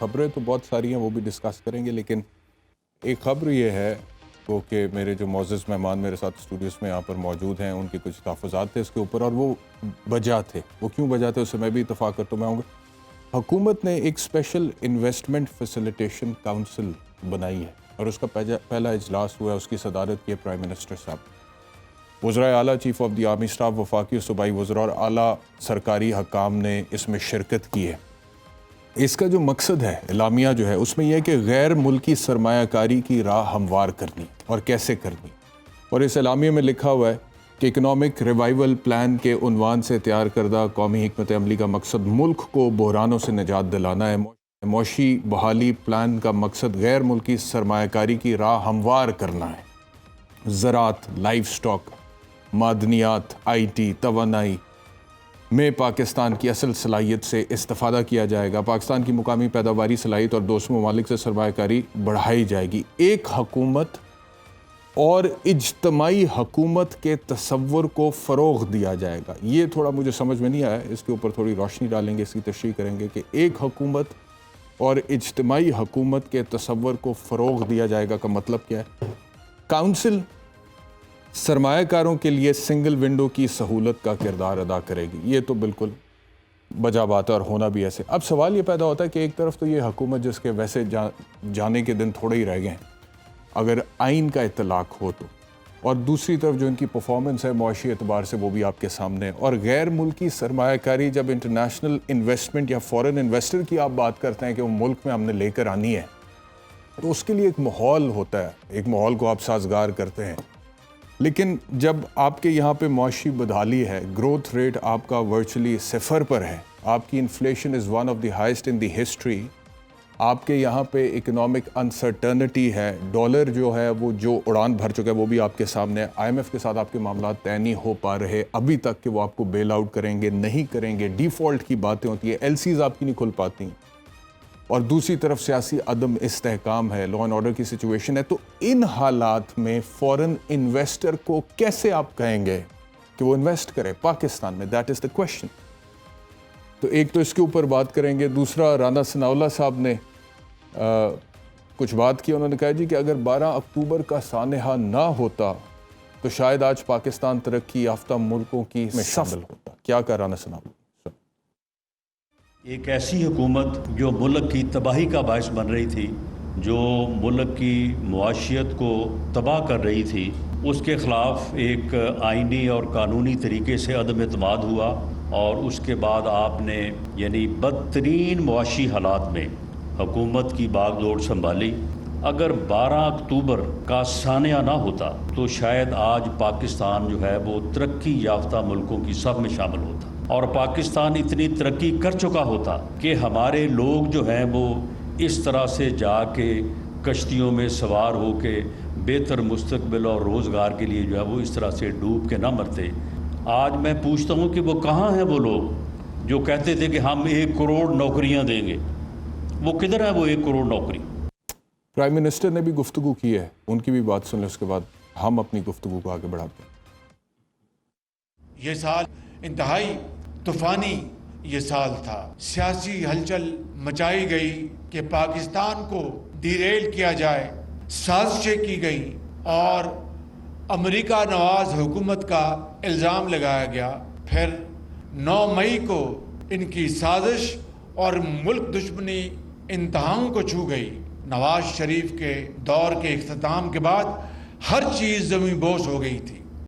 خبریں تو بہت ساری ہیں، وہ بھی ڈسکس کریں گے، لیکن ایک خبر یہ ہے وہ کہ میرے جو معزز مہمان میرے ساتھ اسٹوڈیوز میں یہاں پر موجود ہیں، ان کے کچھ تحفظات تھے اس کے اوپر، اور وہ بجا تھے. وہ کیوں بجا تھے اس سے میں بھی اتفاق کرتا ہوں. میں گا حکومت نے ایک اسپیشل انویسٹمنٹ فیسیلیٹیشن کاؤنسل بنائی ہے اور اس کا پہلا اجلاس ہوا ہے. اس کی صدارت کی پرائم منسٹر صاحب. وزرائے اعلیٰ، chief of the army staff, وفاقی اور صوبائی وزراء اور اعلیٰ سرکاری حکام نے اس میں شرکت کی ہے. اس کا جو مقصد ہے، اعلامیہ جو ہے، اس میں یہ ہے کہ غیر ملکی سرمایہ کاری کی راہ ہموار کرنی اور کیسے کرنی. اور اس اعلامیہ میں لکھا ہوا ہے کہ اکنامک ریوائیول پلان کے عنوان سے تیار کردہ قومی حکمت عملی کا مقصد ملک کو بحرانوں سے نجات دلانا ہے. معاشی بحالی پلان کا مقصد غیر ملکی سرمایہ کاری کی راہ ہموار کرنا ہے. زراعت، لائف سٹاک، معدنیات، آئی ٹی، توانائی میں پاکستان کی اصل صلاحیت سے استفادہ کیا جائے گا. پاکستان کی مقامی پیداواری صلاحیت اور دوسرے ممالک سے سرمایہ کاری بڑھائی جائے گی. ایک حکومت اور اجتماعی حکومت کے تصور کو فروغ دیا جائے گا. یہ تھوڑا مجھے سمجھ میں نہیں آیا، اس کے اوپر تھوڑی روشنی ڈالیں گے، اس کی تشریح کریں گے کہ ایک حکومت اور اجتماعی حکومت کے تصور کو فروغ دیا جائے گا کا مطلب کیا ہے. کاؤنسل سرمایہ کاروں کے لیے سنگل ونڈو کی سہولت کا کردار ادا کرے گی. یہ تو بالکل بجا بات ہے اور ہونا بھی ایسے. اب سوال یہ پیدا ہوتا ہے کہ ایک طرف تو یہ حکومت جس کے ویسے جانے کے دن تھوڑے ہی رہ گئے ہیں اگر آئین کا اطلاق ہو تو، اور دوسری طرف جو ان کی پرفارمنس ہے معاشی اعتبار سے وہ بھی آپ کے سامنے ہے. اور غیر ملکی سرمایہ کاری جب انٹرنیشنل انویسٹمنٹ یا فورن انویسٹر کی آپ بات کرتے ہیں کہ وہ ملک میں ہم نے لے کر آنی ہے، تو اس کے لیے ایک ماحول ہوتا ہے، ایک ماحول کو آپ سازگار کرتے ہیں. لیکن جب آپ کے یہاں پہ معاشی بدحالی ہے، گروتھ ریٹ آپ کا ورچولی صفر پر ہے، آپ کی inflation is one of the highest in the history, آپ کے یہاں پہ اکنامک انسرٹرنٹی ہے، ڈالر جو ہے وہ جو اڑان بھر چکا ہے وہ بھی آپ کے سامنے ہے. آئی ایم ایف کے ساتھ آپ کے معاملات طے نہیں ہو پا رہے ابھی تک کہ وہ آپ کو بیل آؤٹ کریں گے، نہیں کریں گے. ڈیفالٹ کی باتیں ہوتی ہیں، ایل سیز آپ کی نہیں کھل پاتی. اور دوسری طرف سیاسی عدم استحکام ہے، لا اینڈ آرڈر کی سچویشن ہے. تو ان حالات میں فورن انویسٹر کو کیسے آپ کہیں گے کہ وہ انویسٹ کرے پاکستان میں؟ That is the question. تو ایک تو اس کے اوپر بات کریں گے. دوسرا، رانا ثناءاللہ صاحب نے کچھ بات کی. انہوں نے کہا جی کہ اگر 12 اکتوبر کا سانحہ نہ ہوتا تو شاید آج پاکستان ترقی یافتہ ملکوں کی میں شامل ہوتا. کیا کہا رانا ثناءاللہ؟ ایک ایسی حکومت جو ملک کی تباہی کا باعث بن رہی تھی، جو ملک کی معاشیت کو تباہ کر رہی تھی، اس کے خلاف ایک آئینی اور قانونی طریقے سے عدم اعتماد ہوا. اور اس کے بعد آپ نے یعنی بدترین معاشی حالات میں حکومت کی باغ دوڑ سنبھالی. اگر 12 اکتوبر کا سانحہ نہ ہوتا تو شاید آج پاکستان جو ہے وہ ترقی یافتہ ملکوں کی صف میں شامل ہوتا، اور پاکستان اتنی ترقی کر چکا ہوتا کہ ہمارے لوگ جو ہیں وہ اس طرح سے جا کے کشتیوں میں سوار ہو کے بہتر مستقبل اور روزگار کے لیے جو ہے وہ اس طرح سے ڈوب کے نہ مرتے. آج میں پوچھتا ہوں کہ وہ کہاں ہیں وہ لوگ جو کہتے تھے کہ ہم 1 کروڑ نوکریاں دیں گے؟ وہ کدھر ہے وہ 1 کروڑ نوکری؟ پرائم منسٹر نے بھی گفتگو کی ہے، ان کی بھی بات سن لیں، اس کے بعد ہم اپنی گفتگو کو آگے بڑھاتے ہیں. یہ سال انتہائی طوفانی یہ سال تھا. سیاسی ہلچل مچائی گئی کہ پاکستان کو ڈیریل کیا جائے، سازشیں کی گئیں اور امریکہ نواز حکومت کا الزام لگایا گیا. پھر 9 مئی کو ان کی سازش اور ملک دشمنی انتہاؤں کو چھو گئی. نواز شریف کے دور کے اختتام کے بعد ہر چیز زمین بوس ہو گئی تھی.